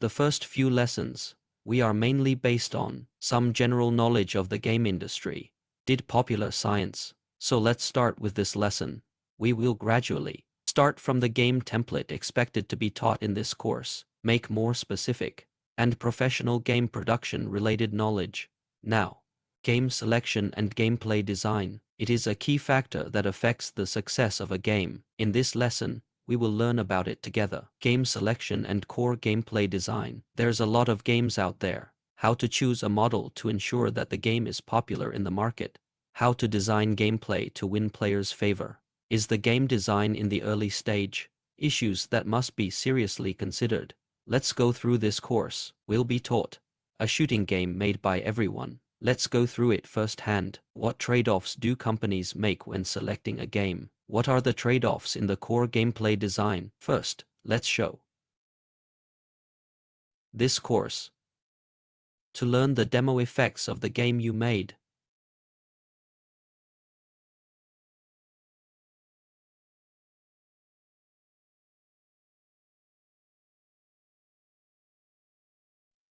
The first few lessons, we are mainly based on some general knowledge of the game industry, did popular science. So let's start with this lesson. We will gradually start from the game template expected to be taught in this course, make more specific and professional game production related knowledge. Now, game selection and gameplay design. It is a key factor that affects the success of a game. In this lesson, we will learn about it together. Game selection and core gameplay design. There's a lot of games out there. How to choose a model to ensure that the game is popular in the market. How to design gameplay to win players' favor. Is the game design in the early stage? Issues that must be seriously considered. Let's go through this course. We'll be taught a shooting game made by everyone. Let's go through it firsthand. What trade-offs do companies make when selecting a game? What are the trade-offs in the core gameplay design? First, let's show this course to learn the demo effects of the game you made.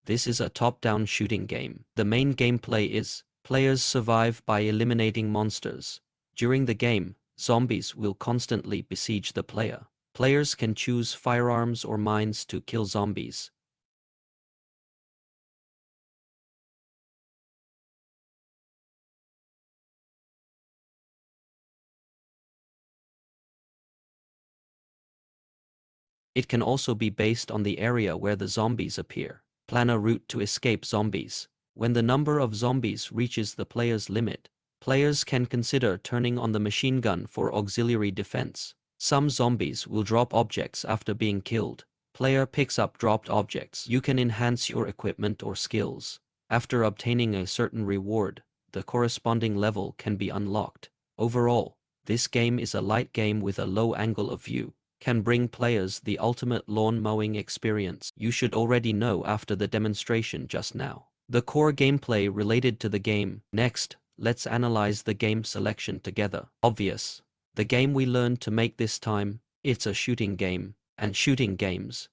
This is a top-down shooting game. The main gameplay is players survive by eliminating monsters. During the game, zombies will constantly besiege the player. Players can choose firearms or mines to kill zombies. It can also be based on the area where the zombies appear. Plan a route to escape zombies. When the number of zombies reaches the player's limit, players can consider turning on the machine gun for auxiliary defense. Some zombies will drop objects after being killed. Player picks up dropped objects. You can enhance your equipment or skills. After obtaining a certain reward, the corresponding level can be unlocked. Overall, this game is a light game with a low angle of view. Can bring players the ultimate lawn mowing experience. You should already know after the demonstration just now. The core gameplay related to the game. Next, let's analyze the game selection together. Obvious. The game we learned to make this time, it's a shooting game, and shooting games.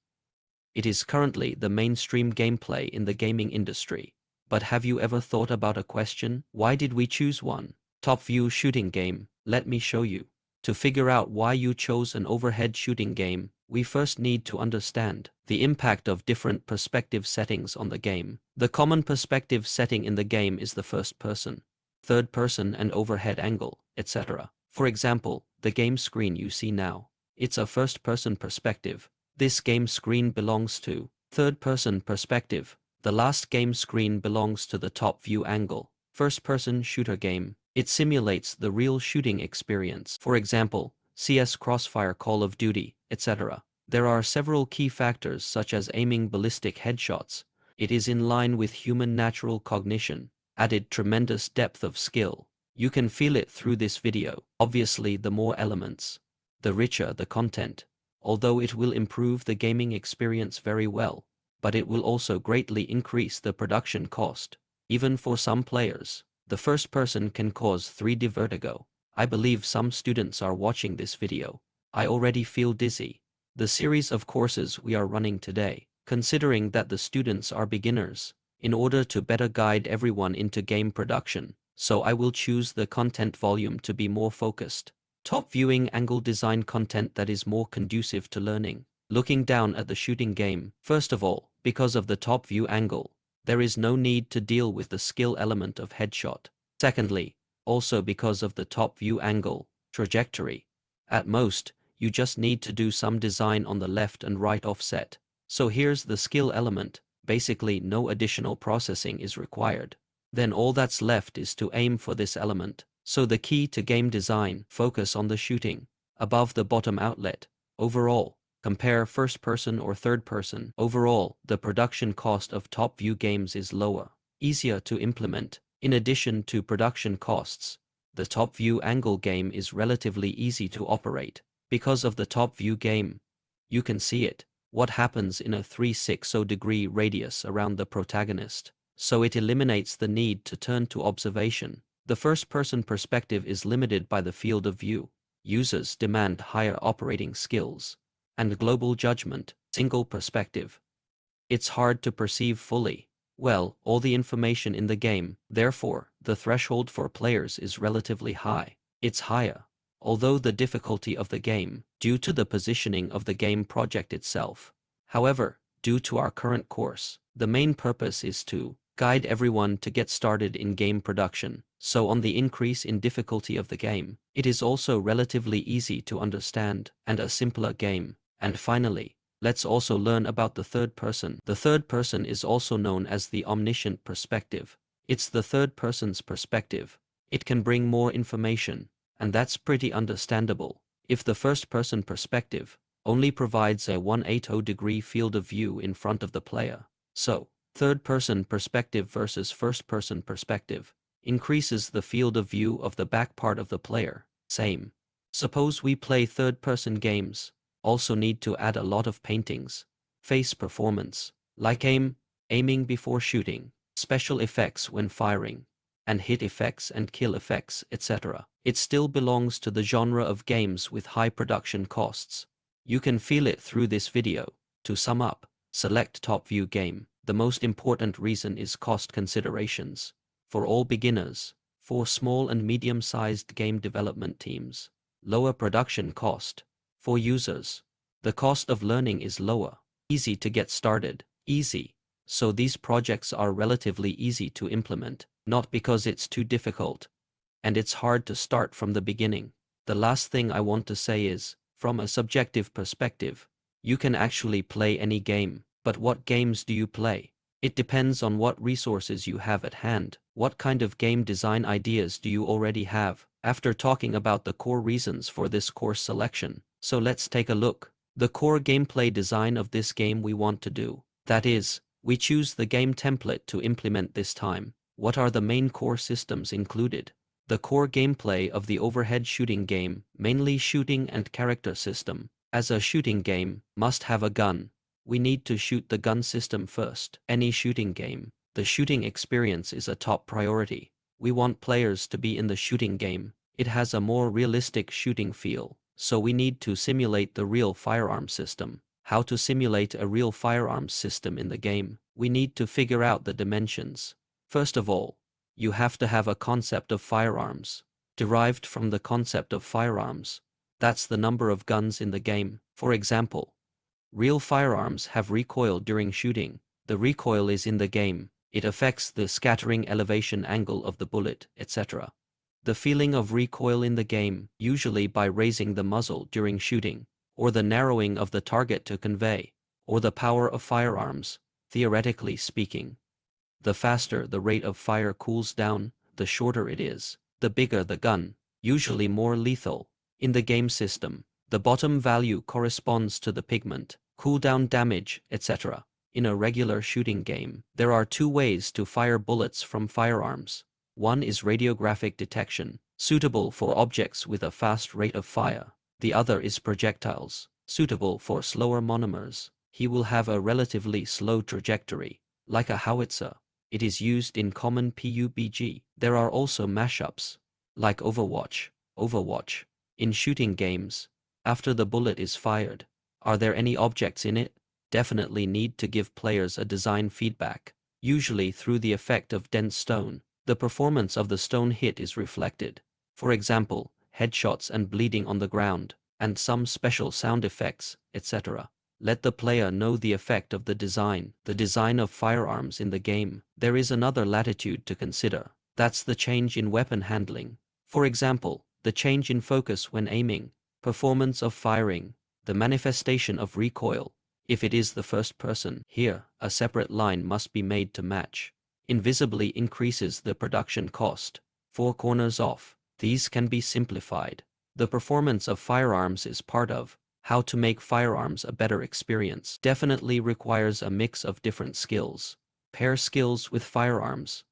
It is currently the mainstream gameplay in the gaming industry. But have you ever thought about a question? Why did we choose one? Top view shooting game. Let me show you. To figure out why you chose an overhead shooting game, we first need to understand the impact of different perspective settings on the game. The common perspective setting in the game is the first person, third person and overhead angle, etc. For example, the game screen you see now. It's a first-person perspective. This game screen belongs to third-person perspective. The last game screen belongs to the top view angle. First-person shooter game. It simulates the real shooting experience. For example, CS Crossfire, Call of Duty, etc. There are several key factors such as aiming ballistic headshots. It is in line with human natural cognition, added tremendous depth of skill. You can feel it through this video. Obviously, the more elements, the richer the content. Although it will improve the gaming experience very well, but it will also greatly increase the production cost. Even for some players, the first person can cause 3D vertigo. I believe some students are watching this video. I already feel dizzy. The series of courses we are running today, considering that the students are beginners, in order to better guide everyone into game production, so I will choose the content volume to be more focused. Top viewing angle design content that is more conducive to learning. Looking down at the shooting game. First of all, because of the top view angle, there is no need to deal with the skill element of headshot. Secondly, also because of the top view angle, trajectory. At most, you just need to do some design on the left and right offset. So here's the skill element. Basically, no additional processing is required. Then all that's left is to aim for this element. So the key to game design, focus on the shooting, above the bottom outlet. Overall, compare first person or third person. Overall, the production cost of top view games is lower, easier to implement. In addition to production costs, the top view angle game is relatively easy to operate. Because of the top view game, you can see it, what happens in a 360-degree radius around the protagonist. So it eliminates the need to turn to observation. The first-person perspective is limited by the field of view. Users demand higher operating skills and global judgment. Single perspective. It's hard to perceive fully. Well, all the information in the game, therefore, the threshold for players is relatively high. It's higher. Although the difficulty of the game, due to the positioning of the game project itself. However, due to our current course, the main purpose is to guide everyone to get started in game production. So on the increase in difficulty of the game, it is also relatively easy to understand and a simpler game. And finally, let's also learn about the third person. The third person is also known as the omniscient perspective. It's the third person's perspective. It can bring more information, and that's pretty understandable. If the first person perspective only provides a 180-degree field of view in front of the player. So, third-person perspective versus first-person perspective increases the field of view of the back part of the player. Same. Suppose we play third-person games, also need to add a lot of paintings, face performance, like aiming before shooting, special effects when firing, and hit effects and kill effects, etc. It still belongs to the genre of games with high production costs. You can feel it through this video. To sum up, select top view game. The most important reason is cost considerations. For all beginners, for small and medium-sized game development teams, lower production cost. For users, the cost of learning is lower. Easy to get started. Easy. So these projects are relatively easy to implement, not because it's too difficult, and it's hard to start from the beginning. The last thing I want to say is, from a subjective perspective, you can actually play any game, but what games do you play? It depends on what resources you have at hand. What kind of game design ideas do you already have? After talking about the core reasons for this course selection, so let's take a look. The core gameplay design of this game we want to do. That is, we choose the game template to implement this time. What are the main core systems included? The core gameplay of the overhead shooting game, mainly shooting and character system. As a shooting game, must have a gun. We need to shoot the gun system first. Any shooting game, the shooting experience is a top priority. We want players to be in the shooting game. It has a more realistic shooting feel, so we need to simulate the real firearm system. How to simulate a real firearms system in the game? We need to figure out the dimensions. First of all, you have to have a concept of firearms, derived from the concept of firearms. That's the number of guns in the game. For example, real firearms have recoil during shooting. The recoil is in the game. It affects the scattering elevation angle of the bullet, etc. The feeling of recoil in the game, usually by raising the muzzle during shooting, or the narrowing of the target to convey, or the power of firearms, theoretically speaking. The faster the rate of fire cools down, the shorter it is, the bigger the gun, usually more lethal. In the game system, the bottom value corresponds to the pigment, cooldown damage, etc. In a regular shooting game, there are two ways to fire bullets from firearms. One is radiographic detection, suitable for objects with a fast rate of fire. The other is projectiles, suitable for slower monomers. He will have a relatively slow trajectory, like a howitzer. It is used in common PUBG. There are also mashups, like Overwatch. In shooting games, after the bullet is fired, are there any objects in it? Definitely need to give players a design feedback, usually through the effect of dense stone. The performance of the stone hit is reflected. For example, headshots and bleeding on the ground, and some special sound effects, etc. Let the player know the effect of the design of firearms in the game. There is another latitude to consider. That's the change in weapon handling. For example, the change in focus when aiming, performance of firing, the manifestation of recoil. If it is the first person, here, a separate line must be made to match. Invisibly increases the production cost. 4 corners off. These can be simplified. The performance of firearms is part of how to make firearms a better experience. Definitely requires a mix of different skills. Pair skills with firearms.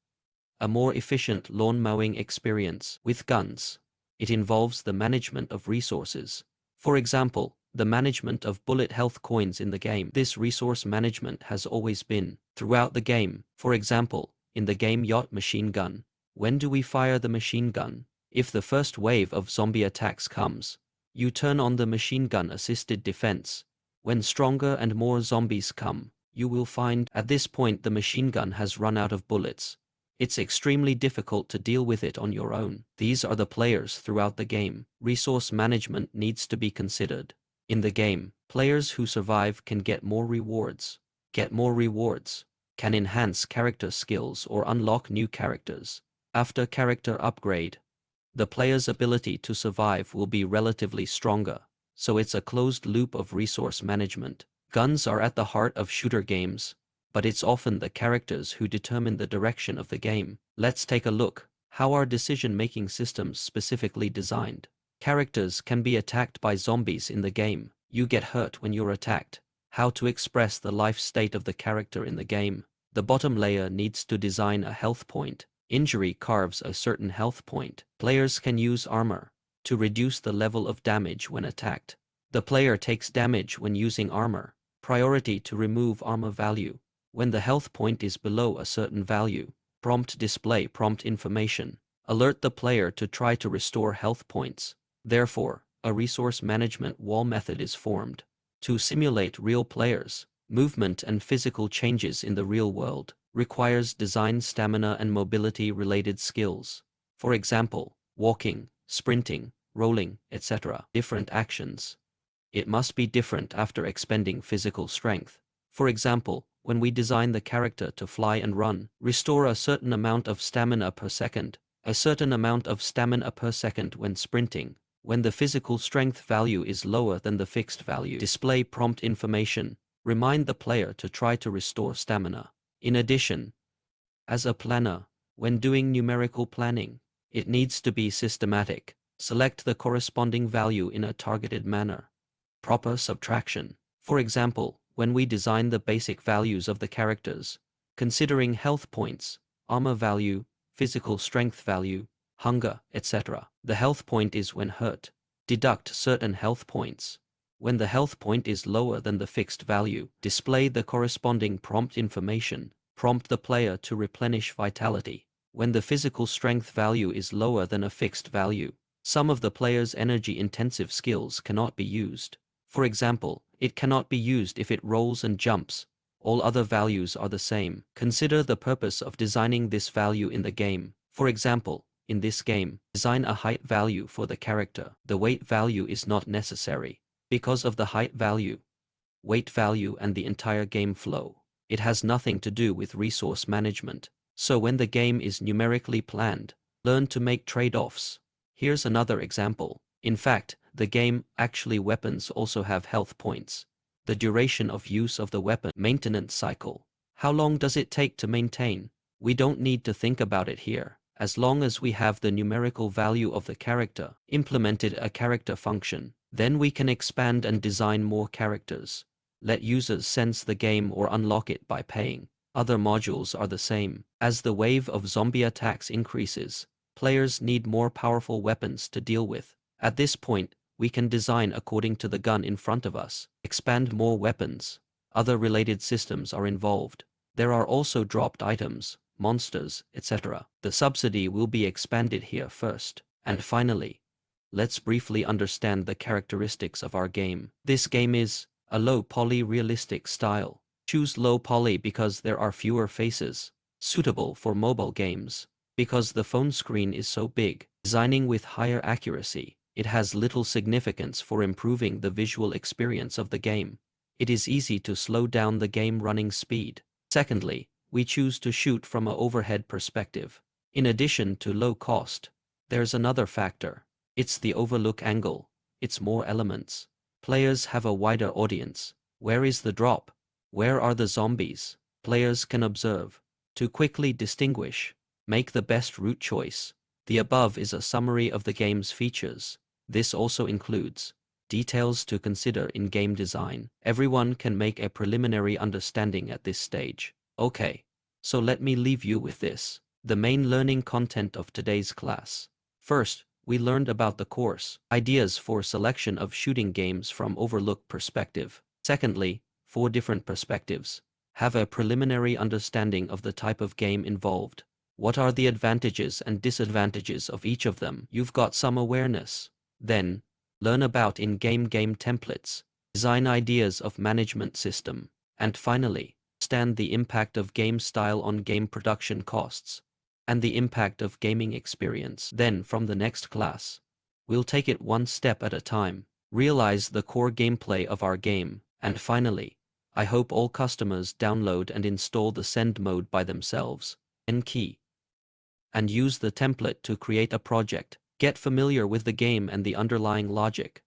A more efficient lawn mowing experience with guns. It involves the management of resources. For example, the management of bullet health coins in the game. This resource management has always been throughout the game. For example, in the game Yacht Machine Gun. When do we fire the machine gun? If the first wave of zombie attacks comes, you turn on the machine gun assisted defense. When stronger and more zombies come, you will find at this point the machine gun has run out of bullets. It's extremely difficult to deal with it on your own. These are the players throughout the game. Resource management needs to be considered. In the game, players who survive can get more rewards. Get more rewards can enhance character skills or unlock new characters. After character upgrade, the player's ability to survive will be relatively stronger, so it's a closed loop of resource management. Guns are at the heart of shooter games, but it's often the characters who determine the direction of the game. Let's take a look. How are decision-making systems specifically designed? Characters can be attacked by zombies in the game. You get hurt when you're attacked. How to express the life state of the character in the game? The bottom layer needs to design a health point. Injury carves a certain health point. Players can use armor to reduce the level of damage when attacked. The player takes damage when using armor. Priority to remove armor value. When the health point is below a certain value, prompt display prompt information. Alert the player to try to restore health points. Therefore, a resource management wall method is formed to simulate real players. Movement and physical changes in the real world requires design stamina and mobility related skills. For example, walking, sprinting, rolling, etc. Different actions. It must be different after expending physical strength. For example, when we design the character to fly and run, restore a certain amount of stamina per second, a certain amount of stamina per second when sprinting. When the physical strength value is lower than the fixed value, display prompt information. Remind the player to try to restore stamina. In addition, as a planner, when doing numerical planning, it needs to be systematic. Select the corresponding value in a targeted manner. Proper subtraction. For example, when we design the basic values of the characters, considering health points, armor value, physical strength value, hunger, etc. The health point is when hurt. Deduct certain health points. When the health point is lower than the fixed value, display the corresponding prompt information. Prompt the player to replenish vitality. When the physical strength value is lower than a fixed value, some of the player's energy-intensive skills cannot be used. For example, it cannot be used if it rolls and jumps. All other values are the same. Consider the purpose of designing this value in the game. For example, in this game, design a height value for the character. The weight value is not necessary. Because of the height value, weight value and the entire game flow, it has nothing to do with resource management. So when the game is numerically planned, learn to make trade-offs. Here's another example. In fact, the game actually weapons also have health points. The duration of use of the weapon maintenance cycle. How long does it take to maintain? We don't need to think about it here. As long as we have the numerical value of the character, implemented a character function, then we can expand and design more characters. Let users sense the game or unlock it by paying. Other modules are the same. As the wave of zombie attacks increases, players need more powerful weapons to deal with. At this point, we can design according to the gun in front of us. Expand more weapons. Other related systems are involved. There are also dropped items, monsters, etc. The subsidy will be expanded here first. And finally, let's briefly understand the characteristics of our game. This game is a low poly realistic style. Choose low poly because there are fewer faces. Suitable for mobile games. Because the phone screen is so big. Designing with higher accuracy. It has little significance for improving the visual experience of the game. It is easy to slow down the game running speed. Secondly, we choose to shoot from an overhead perspective. In addition to low cost, there's another factor. It's the overlook angle. It's more elements. Players have a wider audience. Where is the drop? Where are the zombies? Players can observe. To quickly distinguish, make the best route choice. The above is a summary of the game's features. This also includes details to consider in game design. Everyone can make a preliminary understanding at this stage. Okay, so let me leave you with this. The main learning content of today's class. First, we learned about the course, ideas for selection of shooting games from overlook perspective. Secondly, 4 different perspectives. Have a preliminary understanding of the type of game involved. What are the advantages and disadvantages of each of them? You've got some awareness. Then, learn about in-game game templates, design ideas of management system, and finally, understand the impact of game style on game production costs, and the impact of gaming experience. Then, from the next class, we'll take it one step at a time, realize the core gameplay of our game, and finally, I hope all customers download and install the SandMod by themselves, key, and use the template to create a project. Get familiar with the game and the underlying logic.